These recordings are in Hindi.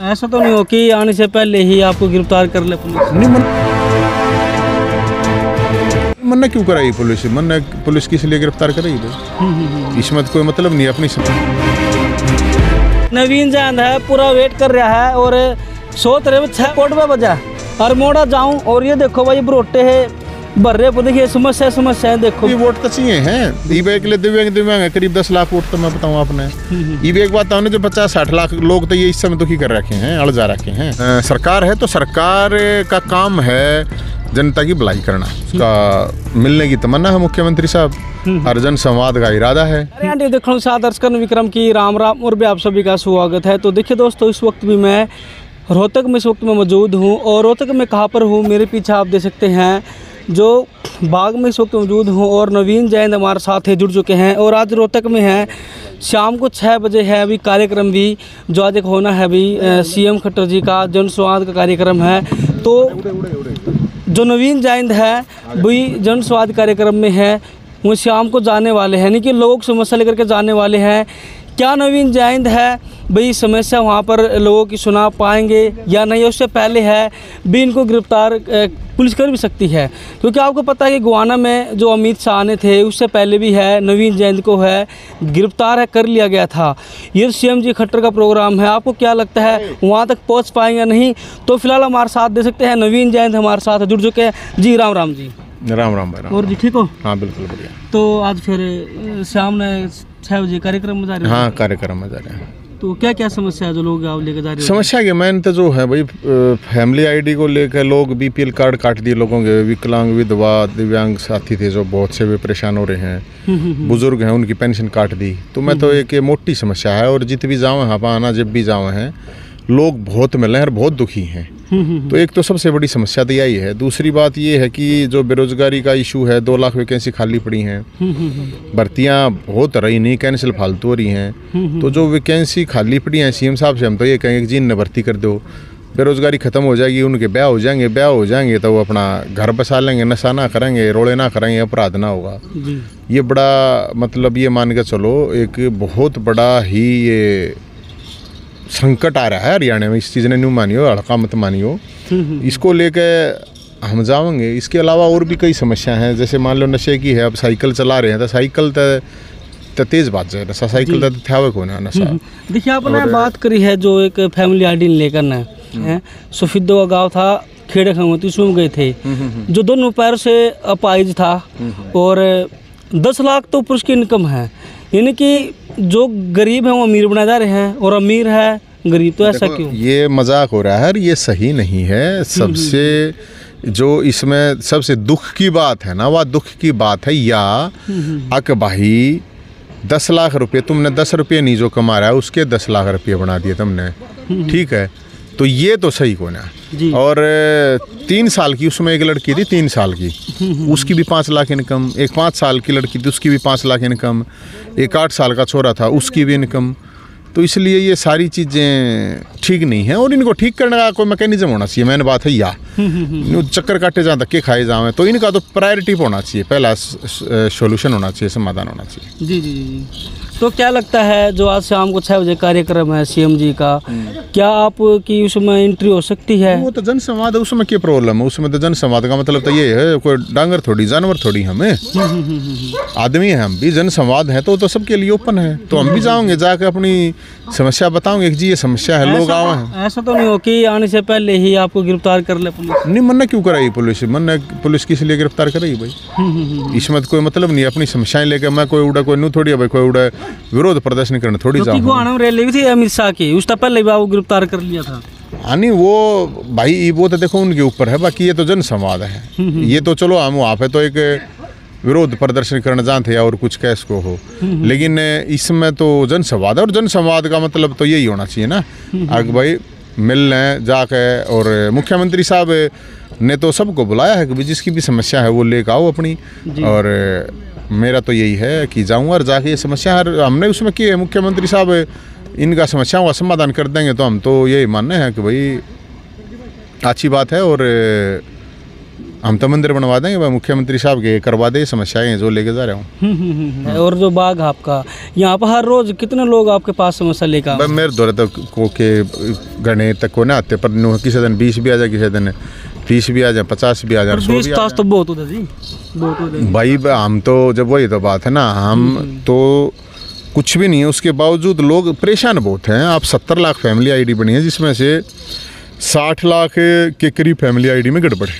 ऐसा तो नहीं हो कि आने से पहले ही आपको गिरफ्तार कर ले पुलिस? नहीं मन्ना क्यों कराई पुलिस? मन्ना पुलिस किस लिए गिरफ्तार करेगी? इसमें कोई मतलब नहीं अपनी नवीन जैन है पूरा वेट कर रहा है और 6:06 कोट में बजा और मोड़ा जाऊं और ये देखो भाई बरोटे है भर रहे। देखिए समस्या देखो। ये वोट तो चाहिए हैं ईबे के लिए दिव्यांग है करीब 10 लाख वोट तो मैं बताऊं आपने। ईबे एक बात तो जो 50-60 लाख लोग तो ये इस समय दुखी कर रखे हैं, अड़ जा रखे हैं। सरकार है तो सरकार का काम है जनता की भलाई करना, उसका मिलने की तमन्ना है मुख्यमंत्री साहब और जन संवाद का इरादा है। देखो दर्शक विक्रम की राम राम और भी आप सभी का स्वागत है। तो देखिए दोस्तों, इस वक्त भी मैं रोहतक में इस वक्त में मौजूद हूँ और रोहतक में कहाँ पर हूँ मेरे पीछे आप देख सकते हैं जो बाग में इस वक्त मौजूद हूँ और नवीन जैन हमारे साथ है जुड़ चुके हैं और आज रोहतक में है शाम को 6 बजे है अभी कार्यक्रम भी जो आज एक होना है अभी सीएम खट्टर जी का जन संवाद का कार्यक्रम है। तो जो नवीन जैन है वही जन संवाद कार्यक्रम में है, वो शाम को जाने वाले हैं, यानी कि लोगों की समस्या लेकर के जाने वाले हैं। क्या नवीन जैन है भाई समस्या वहाँ पर लोगों की सुना पाएंगे या नहीं, उससे पहले है भी इनको गिरफ्तार पुलिस कर भी सकती है, क्योंकि आपको पता है कि गोवाना में जो अमित शाह आने थे उससे पहले भी है नवीन जैन को है गिरफ्तार है कर लिया गया था। ये सीएम जी खट्टर का प्रोग्राम है, आपको क्या लगता है वहाँ तक पहुँच पाएंगे नहीं? तो फिलहाल हमारे साथ दे सकते हैं नवीन जैन हमारे साथ जुड़ चुके हैं जी। राम राम जी। राम राम भाई। और जी ठीक हो? हाँ बिल्कुल बढ़िया। तो आज फिर शाम में 6 बजे कार्यक्रम में जा रहे हैं? हाँ कार्यक्रम में जा रहे हैं। तो क्या क्या समस्या है जो लोग आप लेकर जा रहे हैं? समस्या के मैन तो जो है भाई फैमिली आईडी को लेकर लोग बीपीएल कार्ड काट दिए लोगों के, विकलांग विधवा दिव्यांग साथी थे जो बहुत से वे परेशान हो रहे हैं, बुजुर्ग हैं उनकी पेंशन काट दी। तो मैं तो एक मोटी समस्या है और जित भी जाओ यहाँ पर आना जब भी जाओ हैं लोग बहुत मिले हैं और बहुत दुखी हैं। तो एक तो सबसे बड़ी समस्या तो यही है। दूसरी बात ये है कि जो बेरोजगारी का इशू है, 2 लाख वैकेंसी खाली पड़ी हैं, भर्तियां बहुत रही नहीं, कैंसिल फालतू हो रही हैं। तो जो वैकेंसी खाली पड़ी हैं सीएम साहब से हम तो ये कहेंगे जी ने भर्ती कर दो, बेरोजगारी खत्म हो जाएगी, उनके ब्याह हो जाएंगे तो वो अपना घर बसा लेंगे, नशा ना करेंगे, रोड़े ना करेंगे, अपराध ना होगा। ये बड़ा मतलब ये मान के चलो एक बहुत बड़ा ही ये संकट आ रहा है हरियाणा में। इस चीज़ ने न्यू मानियो, हड़का मत मानियो, इसको लेके हम जाएंगे। इसके अलावा और भी कई समस्या हैं, जैसे मान लो नशे की है, अब साइकिल चला रहे हैं तो साइकिल तो तेज बात जाए नशा, साइकिल तो थ्यावक होना नशा। देखिए आपने बात करी है जो एक फैमिली आईडी लेकर ना है सुफिदो का गाँव था खेड़े खंगवती, उसमें गए थे जो दोनों पैर से अपाहिज था और 10 लाख तो पुरुष की इनकम है, यानी कि जो गरीब है वो अमीर बना जा रहे हैं और अमीर है गरीब। तो ऐसा क्यों? ये मजाक हो रहा है, ये सही नहीं है। सबसे जो इसमें सबसे दुख की बात है ना, वह दुख की बात है या अक भाई 10 लाख रुपए तुमने 10 रुपये नहीं जो कमा रहा है उसके 10 लाख रुपये बना दिए तुमने, ठीक है? तो ये तो सही को ना। और 3 साल की उसमें एक लड़की थी 3 साल की, उसकी भी 5 लाख इनकम, एक 5 साल की लड़की थी उसकी भी 5 लाख इनकम, एक 8 साल का छोरा था उसकी भी इनकम। तो इसलिए ये सारी चीज़ें ठीक नहीं है और इनको ठीक करने का कोई मैकेनिज्म होना चाहिए। मैंने बात है या चक्कर काटे जहाँ धक्के खाए जाए, तो इनका तो प्रायोरिटी होना चाहिए, पहला सोल्यूशन होना चाहिए, समाधान होना चाहिए। जी जी जी। तो क्या लगता है जो आज शाम को 6 बजे कार्यक्रम है सीएम जी का, क्या आपकी उसमें एंट्री हो सकती है? वो तो जन संवाद है, उसमें क्या प्रॉब्लम है? उसमें तो जन संवाद का मतलब तो ये है, कोई डांगर थोड़ी जानवर थोड़ी, हमें आदमी है, हम भी जन संवाद है तो सबके लिए ओपन है। तो हम भी जाओगे जाके अपनी समस्या बताओगे कि जी ये समस्या है, लोग आए हैं। ऐसा तो नहीं हो कि आने से पहले ही आपको गिरफ्तार कर ले पुलिस? नहीं मन्ना क्यों कराई पुलिस? मन्ना पुलिस किस लिए गिरफ्तार करेगी भाई? इसमें कोई मतलब नहीं, अपनी समस्याएं लेकर मैं कोई उड़ा कोई नू थोड़ी है भाई, कोई उड़ा विरोध प्रदर्शन करने थोड़ी जाऊँ। रैली भी थी अमित शाह की, उसका पहले बाबू गिरफ्तार कर लिया था। नहीं वो भाई वो तो देखो उनके ऊपर है, बाकी ये तो जन संवाद है। ये तो चलो हम वहाँ पे तो एक विरोध प्रदर्शन करने जानते और कुछ कैस को हो, लेकिन इसमें तो जन संवाद है और जन संवाद का मतलब तो यही होना चाहिए ना आगे भाई मिल लें जाके। और मुख्यमंत्री साहब ने तो सबको बुलाया है कि जिसकी भी समस्या है वो लेकर आओ अपनी, और मेरा तो यही है कि जाऊँ और जाके ये समस्या हमने उसमें की है, मुख्यमंत्री साहब इनका समस्याओं का समाधान कर देंगे तो हम तो यही मानने हैं कि भाई अच्छी बात है और हम तो मंदिर बनवा देंगे भाई, मुख्यमंत्री साहब के करवा दे समस्याएं जो लेके जा रहा हूँ। और जो बाग आपका यहाँ पर हर रोज कितने लोग आपके पास समस्या लेकर भाई मेरे दौरे तक को के गणे तक को ना आते, पर किसी दिन 20 भी आ जाए, किसी दिन 30 भी आ जाए, 50 भी आ जाए, 100 भी आ जाए। तो बहुत होता जी, बहुत होता भाई हम तो जब वही तो बात है ना, हम तो कुछ भी नहीं है, उसके बावजूद लोग परेशान बहुत हैं। आप 70 लाख फैमिली आईडी बनी है, जिसमें से 60 लाख के करीब फैमिली आईडी में गड़बड़ है,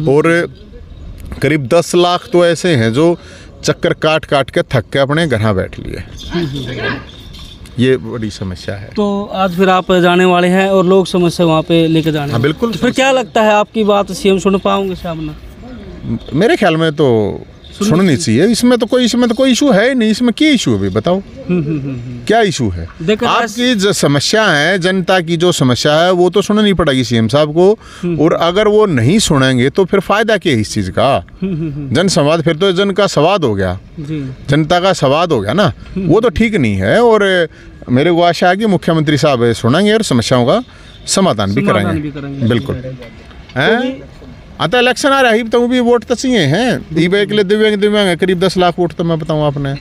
और करीब 10 लाख तो ऐसे हैं जो चक्कर काट काट के थक के अपने घर बैठ लिए। ये बड़ी समस्या है। तो आज फिर आप जाने वाले हैं और लोग समस्या वहाँ पे लेके जाने। हाँ बिल्कुल। तो फिर क्या लगता है आपकी बात सीएम सुन पाओगे सामने? मेरे ख्याल में तो सुननी चाहिए। इसमें तो कोई इशू है ही नहीं। इसमें क्या इशू है, बताओ क्या इशू है? आपकी जो समस्या है, जनता की जो समस्या है, वो तो सुननी पड़ेगी सीएम साहब को। और अगर वो नहीं सुनेंगे तो फिर फायदा क्या है इस चीज का? जन संवाद फिर तो जन का संवाद हो गया, जनता का संवाद हो गया ना, वो तो ठीक नहीं है। और मेरे को आशा है कि मुख्यमंत्री साहब सुनेंगे और समस्याओं का समाधान भी कराएंगे। बिल्कुल हैं। आता इलेक्शन आ रहा है तो भी वोट तो चाहिए हैं। ईबे के लिए दिव्यांग करीब 10 लाख वोट तो मैं बताऊं आपने।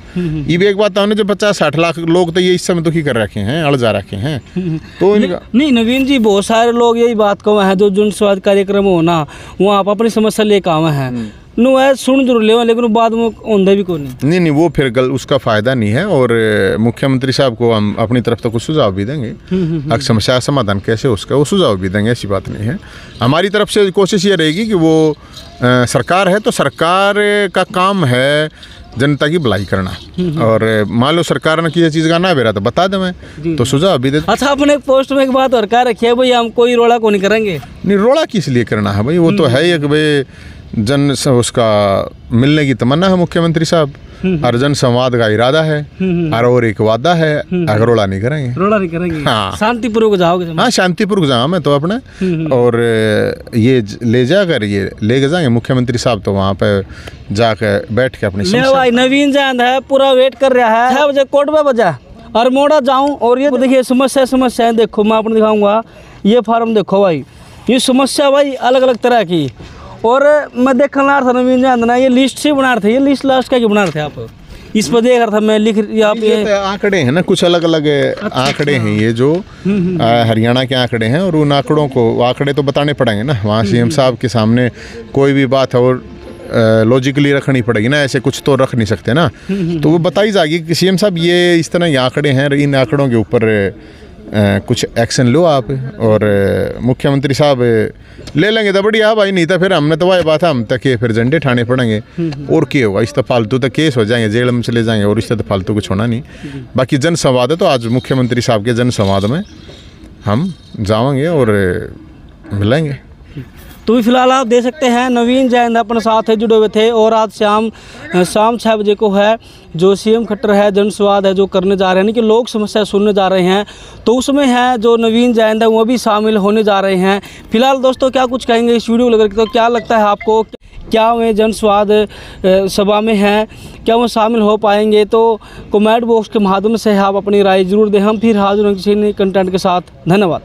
ईबे एक बात है, जो 50-60 लाख लोग तो ये इस समय दुखी कर रखे हैं, अड़ जा रखे हैं। तो नहीं नवीन जी, बहुत सारे लोग यही बात कहे हैं, जो जन स्वास्थ्य कार्यक्रम हो ना, वहाँ आप अपनी समस्या लेकर आए हैं, नो है सुन जरूर ले, लेकिन बाद में औंधे भी कोई नहीं, वो फिर उसका फायदा नहीं है। और मुख्यमंत्री साहब को हम अपनी तरफ तो कुछ सुझाव भी देंगे, अगर समस्या समाधान कैसे उसका वो सुझाव भी देंगे, ऐसी बात नहीं है। हमारी तरफ से कोशिश ये रहेगी कि वो सरकार है तो सरकार का काम है जनता की भलाई करना, और मान लो सरकार ने किसी चीज़ का ना बेरा तो बता दें, मैं तो सुझाव भी दे। अच्छा, आपने एक पोस्ट में एक बात और कह रखी है भाई, हम कोई रोड़ा को नहीं करेंगे। नहीं, रोड़ा किस लिए करना है भाई? वो तो है ही कि भाई जन उसका मिलने की तमन्ना है मुख्यमंत्री साहब, और जन संवाद का इरादा है, और एक वादा है, अगर रोड़ा नहीं करेंगे, रोड़ा नहीं करेंगे। हाँ, शांतिपूर्वक जाओगे? हाँ, शांतिपूर्वक जाऊँ मैं तो अपने। और ये ले जाकर ये लेके जाएंगे मुख्यमंत्री साहब, तो वहाँ पे जाकर बैठ के अपनी भाई नवीन जैन है, पूरा वेट कर रहा है। 6 बजे कोर्ट में बजा और मोड़ा जाऊँ, और ये देखिए समस्या देखो, मैं आपको दिखाऊंगा। ये फार्म देखो भाई, ये समस्या भाई अलग अलग तरह की। और मैं देखना था नवीन जैन ना, ये लिस्ट से बना रहे थे, ये लिस्ट लास्ट क्या बना रहे थे आप? इस पर देख रहा था मैं, लिख यहाँ पे आंकड़े हैं ना, कुछ अलग अलग आंकड़े हैं ये जो हरियाणा के आंकड़े हैं, और उन आंकड़े तो बताने पड़ेंगे ना वहाँ सीएम साहब के सामने। कोई भी बात है और लॉजिकली रखनी पड़ेगी ना, ऐसे कुछ तो रख नहीं सकते ना। तो वो बताई जाएगी कि सीएम साहब ये इस तरह ये आंकड़े हैं, इन आंकड़ों के ऊपर कुछ एक्शन लो आप। और मुख्यमंत्री साहब ले लेंगे तो बढ़िया भाई, नहीं तो फिर हमने तो वही बात है, हम तक फिर झंडे ठाने पड़ेंगे। और क्या होगा? इस तो फालतू तो केस हो जाएंगे, जेल में चले जाएंगे, और इससे तो फालतू कुछ होना नहीं। बाकी जन संवाद है, तो आज मुख्यमंत्री साहब के जन संवाद में हम जाएंगे और मिलेंगे। तो फिलहाल आप देख सकते हैं नवीन जैन अपने साथ जुड़े हुए थे, और आज शाम 6 बजे को है जो सीएम खट्टर है, जन संवाद है जो करने जा रहे हैं, कि लोग समस्या सुनने जा रहे हैं, तो उसमें है जो नवीन जैन है वो भी शामिल होने जा रहे हैं। फिलहाल दोस्तों क्या कुछ कहेंगे इस वीडियो को लेकर, तो क्या लगता है आपको, क्या वे जन संवाद सभा में हैं, क्या वो शामिल हो पाएंगे? तो कमेंट बॉक्स के माध्यम से आप अपनी राय जरूर दें। हम फिर हाजिर होंगे किसी नए कंटेंट के साथ। धन्यवाद।